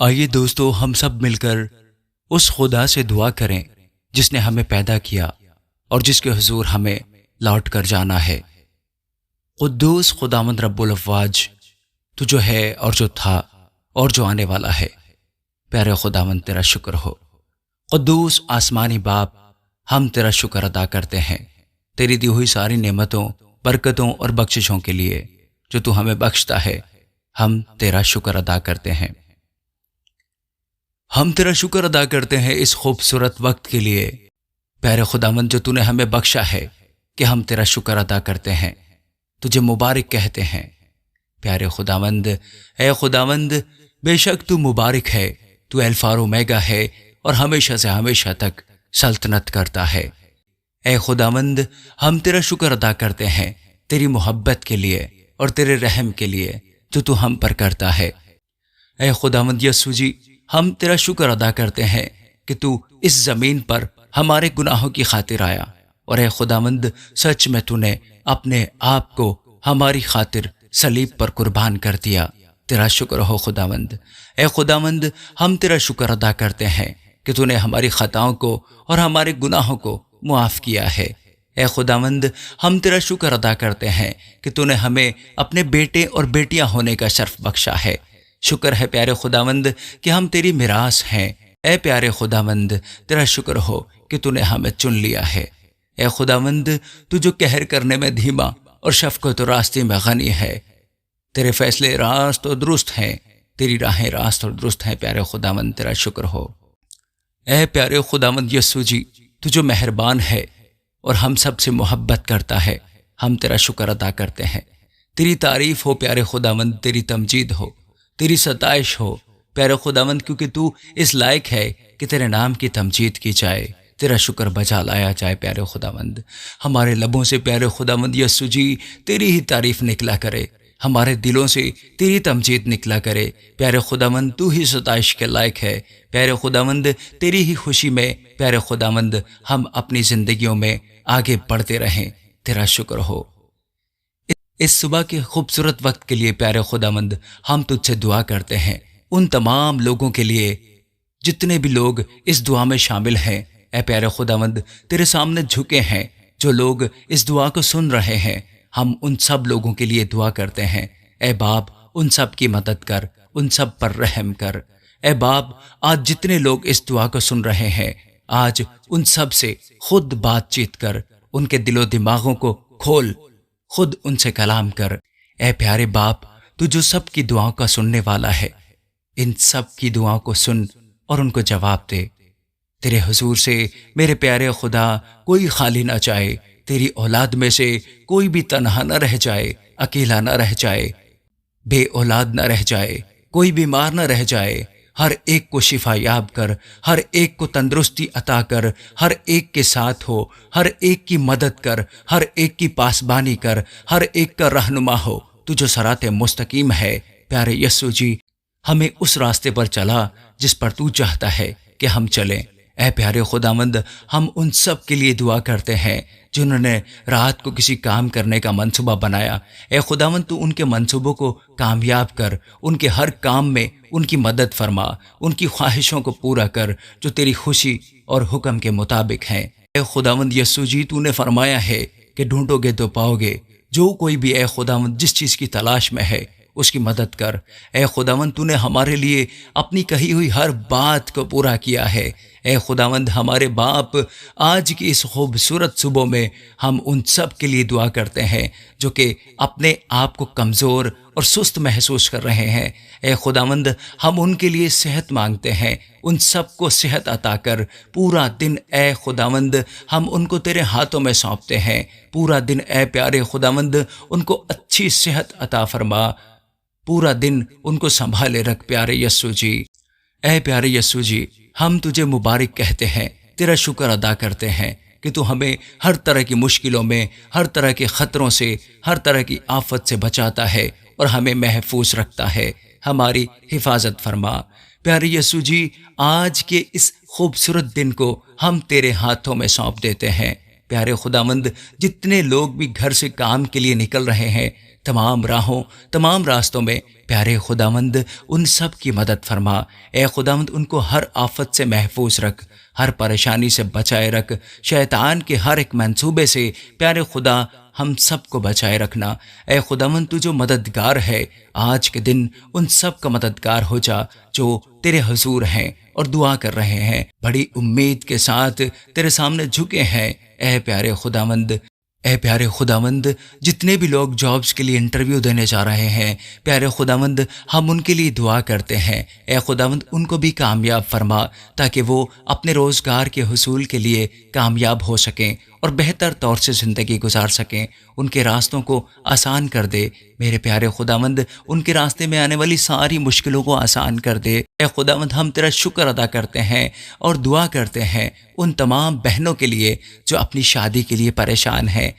آئیے دوستو، ہم سب مل کر اس خدا سے دعا کریں جس نے ہمیں پیدا کیا اور جس کے حضور ہمیں لوٹ کر جانا ہے۔ قدوس خداوند رب الافواج، تو جو ہے اور جو تھا اور جو آنے والا ہے، پیارے خداوند تیرا شکر ہو۔ قدوس آسمانی باپ، ہم تیرا شکر ادا کرتے ہیں تیری دی ہوئی ساری نعمتوں، برکتوں اور بخششوں کے لیے جو تو ہمیں بخشتا ہے۔ ہم تیرا شکر ادا کرتے ہیں۔ ہم تیرا شکر ادا کرتے ہیں اس خوبصورت وقت کے لیے، پیارے خداوند، جو تو نے ہمیں بخشا ہے کہ ہم تیرا شکر ادا کرتے ہیں، تجھے مبارک کہتے ہیں۔ پیارے خداوند، اے خداوند، بے شک تو مبارک ہے، تو الفا اور اومیگا ہے اور ہمیشہ سے ہمیشہ تک سلطنت کرتا ہے۔ اے خداوند، ہم تیرا شکر ادا کرتے ہیں تیری محبت کے لیے اور تیرے رحم کے لیے جو تو ہم پر کرتا ہے۔ اے خداوند یسوع جی، ہم تیرا شکر ادا کرتے ہیں کہ تو اس زمین پر ہمارے گناہوں کی خاطر آیا، اور اے خداوند، سچ میں تو نے اپنے آپ کو ہماری خاطر صلیب پر قربان کر دیا۔ تیرا شکر ہو خداوند۔ اے خداوند، ہم تیرا شکر ادا کرتے ہیں کہ تو نے ہماری خطاؤں کو اور ہمارے گناہوں کو معاف کیا ہے۔ اے خداوند، ہم تیرا شکر ادا کرتے ہیں کہ تو نے ہمیں اپنے بیٹے اور بیٹیاں ہونے کا شرف بخشا ہے۔ شکر ہے پیارے خداوند کہ ہم تیری میراث ہیں۔ اے پیارے خداوند، تیرا شکر ہو کہ تو نے ہمیں چن لیا ہے۔ اے خداوند، تو جو قہر کرنے میں دھیما اور شفقت و راستے میں غنی ہے، تیرے فیصلے راست اور درست ہیں، تیری راہیں راست اور درست ہیں۔ پیارے خداوند، تیرا شکر ہو۔ اے پیارے خداوند یسوع جی، تو جو مہربان ہے اور ہم سب سے محبت کرتا ہے، ہم تیرا شکر ادا کرتے ہیں۔ تیری تعریف ہو پیارے خداوند، تیری تمجید ہو، تیری ستائش ہو پیارے خداوند، کیونکہ تو اس لائق ہے کہ تیرے نام کی تمجید کی جائے، تیرا شکر بجا لایا جائے۔ پیارے خداوند، ہمارے لبوں سے پیارے خداوند یسوع جی تیری ہی تعریف نکلا کرے، ہمارے دلوں سے تیری تمجید نکلا کرے۔ پیارے خداوند، تو ہی ستائش کے لائق ہے۔ پیارے خداوند، تیری ہی خوشی میں پیارے خداوند ہم اپنی زندگیوں میں آگے بڑھتے رہیں۔ تیرا شکر ہو۔ اس صبح کے خوبصورت وقت کے لیے پیارے خداوند ہم تجھ سے دعا کرتے ہیں، ان تمام لوگوں کے لیے جتنے بھی لوگ اس دعا میں شامل ہیں۔ اے پیارے خداوند، تیرے سامنے جھکے ہیں جو لوگ اس دعا کو سن رہے ہیں، ہم ان سب لوگوں کے لیے دعا کرتے ہیں۔ اے باپ، ان سب کی مدد کر، ان سب پر رحم کر۔ اے باپ، آج جتنے لوگ اس دعا کو سن رہے ہیں، آج ان سب سے خود بات چیت کر، ان کے دل و دماغوں کو کھول، خود ان سے کلام کر۔ اے پیارے باپ، تو جو سب کی دعاؤں کا سننے والا ہے، ان سب کی دعاؤں کو سن اور ان کو جواب دے۔ تیرے حضور سے میرے پیارے خدا کوئی خالی نہ جائے، تیری اولاد میں سے کوئی بھی تنہا نہ رہ جائے، اکیلا نہ رہ جائے، بے اولاد نہ رہ جائے، کوئی بیمار نہ رہ جائے۔ ہر ایک کو شفا یاب کر، ہر ایک کو تندرستی عطا کر، ہر ایک کے ساتھ ہو، ہر ایک کی مدد کر، ہر ایک کی پاسبانی کر، ہر ایک کا رہنما ہو۔ تو جو صراط مستقیم ہے، پیارے یسوع جی، ہمیں اس راستے پر چلا جس پر تو چاہتا ہے کہ ہم چلیں۔ اے پیارے خداوند، ہم ان سب کے لیے دعا کرتے ہیں جنہوں نے رات کو کسی کام کرنے کا منصوبہ بنایا۔ اے خداوند، تو ان کے منصوبوں کو کامیاب کر، ان کے ہر کام میں ان کی مدد فرما، ان کی خواہشوں کو پورا کر جو تیری خوشی اور حکم کے مطابق ہیں۔ اے خداوند یسوع جی، تو نے فرمایا ہے کہ ڈھونڈو گے تو پاؤ گے۔ جو کوئی بھی اے خداوند جس چیز کی تلاش میں ہے، اس کی مدد کر۔ اے خداوند، تو نے ہمارے لیے اپنی کہی ہوئی ہر بات کو پورا کیا ہے۔ اے خداوند ہمارے باپ، آج کی اس خوبصورت صبح میں ہم ان سب کے لیے دعا کرتے ہیں جو کہ اپنے آپ کو کمزور اور سست محسوس کر رہے ہیں۔ اے خداوند، ہم ان کے لیے صحت مانگتے ہیں، ان سب کو صحت عطا کر۔ پورا دن اے خداوند ہم ان کو تیرے ہاتھوں میں سونپتے ہیں۔ پورا دن اے پیارے خداوند ان کو اچھی صحت عطا فرما، پورا دن ان کو سنبھالے رکھ۔ پیارے یسوع جی، اے پیارے یسوع جی، ہم تجھے مبارک کہتے ہیں، تیرا شکر ادا کرتے ہیں کہ تو ہمیں ہر طرح کی مشکلوں میں، ہر طرح کے خطروں سے، ہر طرح کی آفت سے بچاتا ہے اور ہمیں محفوظ رکھتا ہے۔ ہماری حفاظت فرما۔ پیارے یسوع جی، آج کے اس خوبصورت دن کو ہم تیرے ہاتھوں میں سونپ دیتے ہیں۔ پیارے خداوند، جتنے لوگ بھی گھر سے کام کے لیے نکل رہے ہیں، تمام راہوں تمام راستوں میں پیارے خداوند ان سب کی مدد فرما۔ اے خداوند ان کو ہر آفت سے محفوظ رکھ، ہر پریشانی سے بچائے رکھ، شیطان کے ہر ایک منصوبے سے پیارے خدا ہم سب کو بچائے رکھنا۔ اے خداوند تو جو مددگار ہے، آج کے دن ان سب کا مددگار ہو جا جو تیرے حضور ہیں اور دعا کر رہے ہیں، بڑی امید کے ساتھ تیرے سامنے جھکے ہیں۔ اے پیارے خداوند، اے پیارے خداوند، جتنے بھی لوگ جابز کے لیے انٹرویو دینے جا رہے ہیں، پیارے خداوند ہم ان کے لیے دعا کرتے ہیں۔ اے خداوند ان کو بھی کامیاب فرما تاکہ وہ اپنے روزگار کے حصول کے لیے کامیاب ہو سکیں اور بہتر طور سے زندگی گزار سکیں۔ ان کے راستوں کو آسان کر دے میرے پیارے خداوند، ان کے راستے میں آنے والی ساری مشکلوں کو آسان کر دے۔ اے خداوند ہم تیرا شکر ادا کرتے ہیں اور دعا کرتے ہیں ان تمام بہنوں کے لیے جو اپنی شادی کے لیے پریشان ہیں۔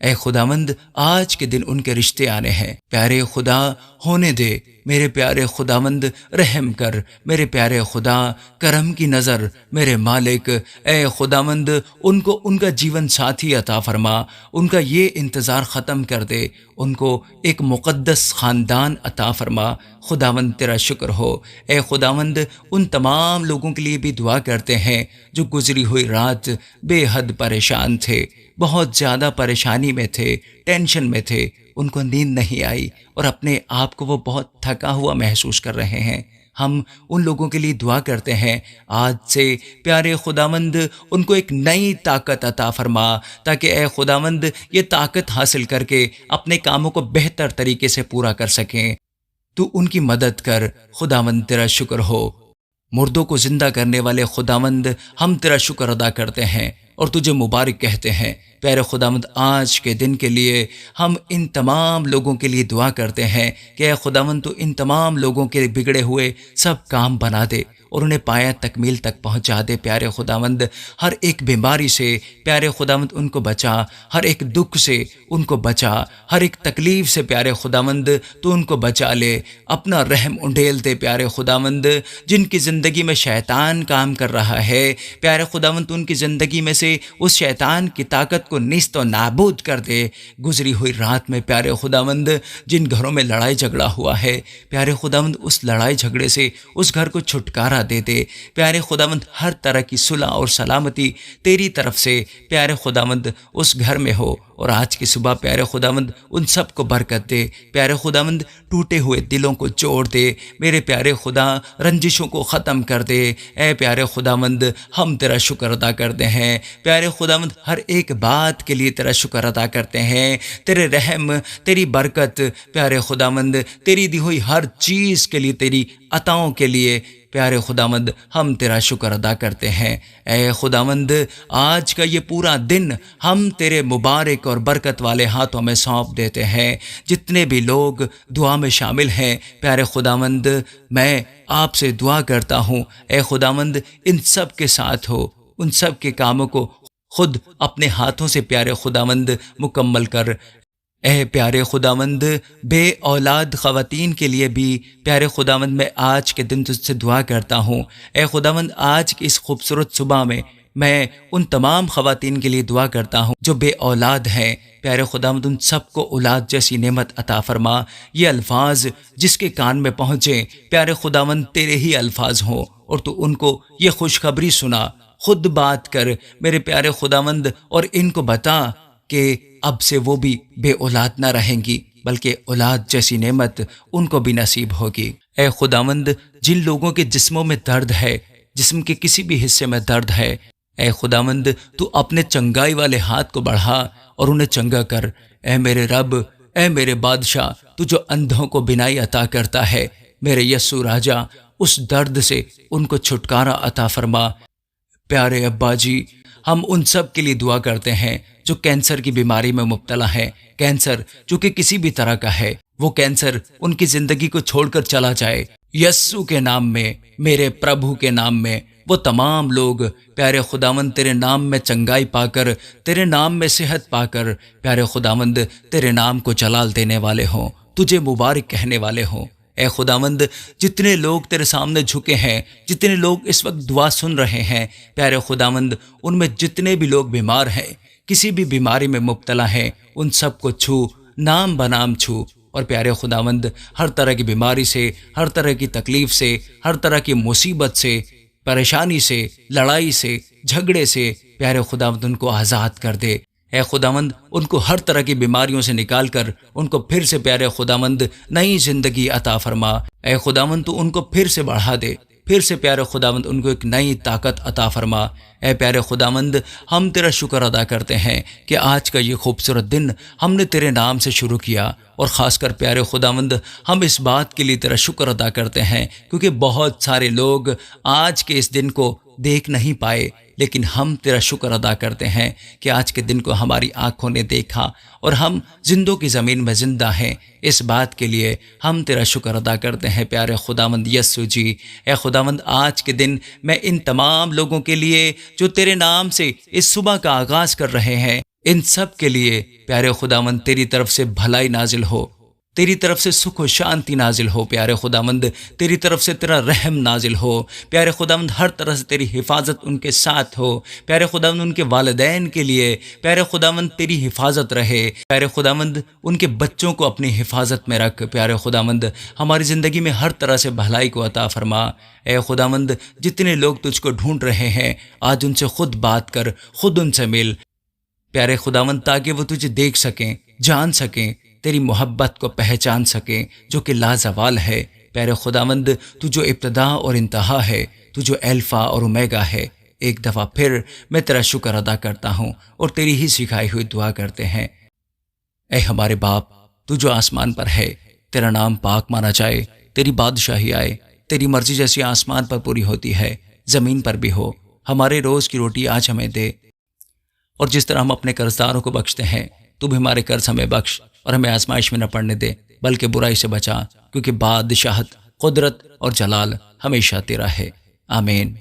اے خداوند آج کے دن ان کے رشتے آنے ہیں، پیارے خدا ہونے دے۔ میرے پیارے خداوند رحم کر، میرے پیارے خدا کرم کی نظر میرے مالک۔ اے خداوند ان کو ان کا جیون ساتھی عطا فرما، ان کا یہ انتظار ختم کر دے، ان کو ایک مقدس خاندان عطا فرما۔ خداوند تیرا شکر ہو۔ اے خداوند ان تمام لوگوں کے لیے بھی دعا کرتے ہیں جو گزری ہوئی رات بے حد پریشان تھے، بہت زیادہ پریشانی میں تھے، ٹینشن میں تھے، ان کو نیند نہیں آئی اور اپنے آپ کو وہ بہت تھکا ہوا محسوس کر رہے ہیں۔ ہم ان لوگوں کے لیے دعا کرتے ہیں، آج سے پیارے خداوند ان کو ایک نئی طاقت عطا فرما تاکہ اے خداوند یہ طاقت حاصل کر کے اپنے کاموں کو بہتر طریقے سے پورا کر سکیں۔ تو ان کی مدد کر، خداوند تیرا شکر ہو۔ مردوں کو زندہ کرنے والے خداوند ہم تیرا شکر ادا کرتے ہیں اور تجھے مبارک کہتے ہیں۔ پیارے خداوند آج کے دن کے لیے ہم ان تمام لوگوں کے لیے دعا کرتے ہیں کہ اے خداوند تو ان تمام لوگوں کے بگڑے ہوئے سب کام بنا دے اور انہیں پایا تکمیل تک پہنچا دے۔ پیارے خداوند ہر ایک بیماری سے پیارے خداوند ان کو بچا، ہر ایک دکھ سے ان کو بچا، ہر ایک تکلیف سے پیارے خداوند تو ان کو بچا لے۔ اپنا رحم انڈیل دے پیارے خداوند، جن کی زندگی میں شیطان کام کر رہا ہے پیارے خداوند ان کی زندگی میں سے اس شیطان کی طاقت کو نیست و نابود کر دے۔ گزری ہوئی رات میں پیارے خداوند جن گھروں میں لڑائی جھگڑا ہوا ہے پیارے خداوند اس لڑائی جھگڑے سے اس گھر کو چھٹکارا دے دے۔ پیارے خداوند ہر طرح کی صلح اور سلامتی تیری طرف سے پیارے خداوند اس گھر میں ہو، اور آج کی صبح پیارے خداوند ان سب کو برکت دے۔ پیارے خداوند ٹوٹے ہوئے دلوں کو جوڑ دے، میرے پیارے خدا رنجشوں کو ختم کر دے۔ اے پیارے خداوند ہم تیرا شکر ادا کرتے ہیں، پیارے خداوند ہر ایک بات کے لیے تیرا شکر ادا کرتے ہیں، تیرے رحم، تیری برکت پیارے خداوند، تیری دی ہوئی ہر چیز کے لیے، تیری عطاؤں کے لیے پیارے خداوند ہم تیرا شکر ادا کرتے ہیں۔ اے خداوند آج کا یہ پورا دن ہم تیرے مبارک اور برکت والے ہاتھوں میں سونپ دیتے ہیں۔ جتنے بھی لوگ دعا میں شامل ہیں پیارے خداوند میں آپ سے دعا کرتا ہوں، اے خداوند ان سب کے ساتھ ہو، ان سب کے کاموں کو خود اپنے ہاتھوں سے پیارے خداوند مکمل کر۔ اے پیارے خداوند بے اولاد خواتین کے لیے بھی پیارے خداوند میں آج کے دن تجھ سے دعا کرتا ہوں۔ اے خداوند آج کی اس خوبصورت صبح میں ان تمام خواتین کے لیے دعا کرتا ہوں جو بے اولاد ہیں، پیارے خداوند ان سب کو اولاد جیسی نعمت عطا فرما۔ یہ الفاظ جس کے کان میں پہنچے پیارے خداوند تیرے ہی الفاظ ہوں اور تو ان کو یہ خوشخبری سنا، خود بات کر میرے پیارے خداوند اور ان کو بتا کہ اب سے وہ بھی بے اولاد نہ رہیں گی بلکہ اولاد جیسی نعمت ان کو بھی نصیب ہوگی۔ اے خداوند جن لوگوں کے جسموں میں درد ہے، جسم کے کسی بھی حصے میں درد ہے، اے خداوند تو اپنے چنگائی والے ہاتھ کو بڑھا اور انہیں چنگا کر۔ اے میرے رب، اے میرے بادشاہ، تو جو اندھوں کو بینائی عطا کرتا ہے، میرے یسوع راجا اس درد سے ان کو چھٹکارا عطا فرما۔ پیارے ابا جی ہم ان سب کے لیے دعا کرتے ہیں جو کینسر کی بیماری میں مبتلا ہے، کینسر جو کہ کسی بھی طرح کا ہے، وہ کینسر ان کی زندگی کو چھوڑ کر چلا جائے یسوع کے نام میں، میرے پربھو کے نام میں۔ وہ تمام لوگ پیارے خداوند تیرے نام میں چنگائی پا کر، تیرے نام میں صحت پا کر پیارے خداوند تیرے نام کو جلال دینے والے ہوں، تجھے مبارک کہنے والے ہوں۔ اے خداوند جتنے لوگ تیرے سامنے جھکے ہیں، جتنے لوگ اس وقت دعا سن رہے ہیں پیارے خداوند، ان میں جتنے بھی لوگ بیمار ہیں، کسی بھی بیماری میں مبتلا ہیں، ان سب کو چھو نام بنام چھو، اور پیارے خداوند ہر طرح کی بیماری سے، ہر طرح کی تکلیف سے، ہر طرح کی مصیبت سے، پریشانی سے، لڑائی سے، جھگڑے سے پیارے خداوند ان کو آزاد کر دے۔ اے خداوند ان کو ہر طرح کی بیماریوں سے نکال کر ان کو پھر سے پیارے خداوند نئی زندگی عطا فرما۔ اے خداوند تو ان کو پھر سے بڑھا دے، پھر سے پیارے خداوند ان کو ایک نئی طاقت عطا فرما۔ اے پیارے خداوند ہم تیرا شکر ادا کرتے ہیں کہ آج کا یہ خوبصورت دن ہم نے تیرے نام سے شروع کیا، اور خاص کر پیارے خداوند ہم اس بات کے لیے تیرا شکر ادا کرتے ہیں کیونکہ بہت سارے لوگ آج کے اس دن کو دیکھ نہیں پائے، لیکن ہم تیرا شکر ادا کرتے ہیں کہ آج کے دن کو ہماری آنکھوں نے دیکھا اور ہم زندوں کی زمین میں زندہ ہیں۔ اس بات کے لیے ہم تیرا شکر ادا کرتے ہیں پیارے خداوند یسوع جی۔ اے خداوند آج کے دن میں ان تمام لوگوں کے لیے جو تیرے نام سے اس صبح کا آغاز کر رہے ہیں، ان سب کے لیے پیارے خداوند تیری طرف سے بھلائی نازل ہو، تیری طرف سے سکھ و شانتی نازل ہو پیارے خداوند، تیری طرف سے تیرا رحم نازل ہو پیارے خداوند، ہر طرح سے تیری حفاظت ان کے ساتھ ہو پیارے خداوند، ان کے والدین کے لیے پیارے خداوند تیری حفاظت رہے پیارے خداوند، ان کے بچوں کو اپنی حفاظت میں رکھ پیارے خداوند، ہماری زندگی میں ہر طرح سے بھلائی کو عطا فرما۔ اے خداوند جتنے لوگ تجھ کو ڈھونڈ رہے ہیں آج ان سے خود بات کر، خود ان سے مل پیارے خداوند، تاکہ وہ تجھے دیکھ سکیں، جان سکیں، تیری محبت کو پہچان سکیں جو کہ لازوال ہے پیارے خداوند۔ تو جو ابتدا اور انتہا ہے، تو جو الفا اور اومیگا ہے۔ ایک دفعہ پھر میں تیرا شکر ادا کرتا ہوں اور تیری ہی سکھائی ہوئی دعا کرتے ہیں۔ اے ہمارے باپ، تو جو آسمان پر ہے، تیرا نام پاک مانا جائے، تیری بادشاہی آئے، تیری مرضی جیسی آسمان پر پوری ہوتی ہے زمین پر بھی ہو۔ ہمارے روز کی روٹی آج ہمیں دے، اور جس طرح ہم اپنے قرضداروں کو بخشتے ہیں تو بھی ہمارے قرض ہمیں بخش، اور ہمیں آزمائش میں نہ پڑنے دے بلکہ برائی سے بچا، کیونکہ بادشاہت، قدرت اور جلال ہمیشہ تیرا ہے۔ آمین۔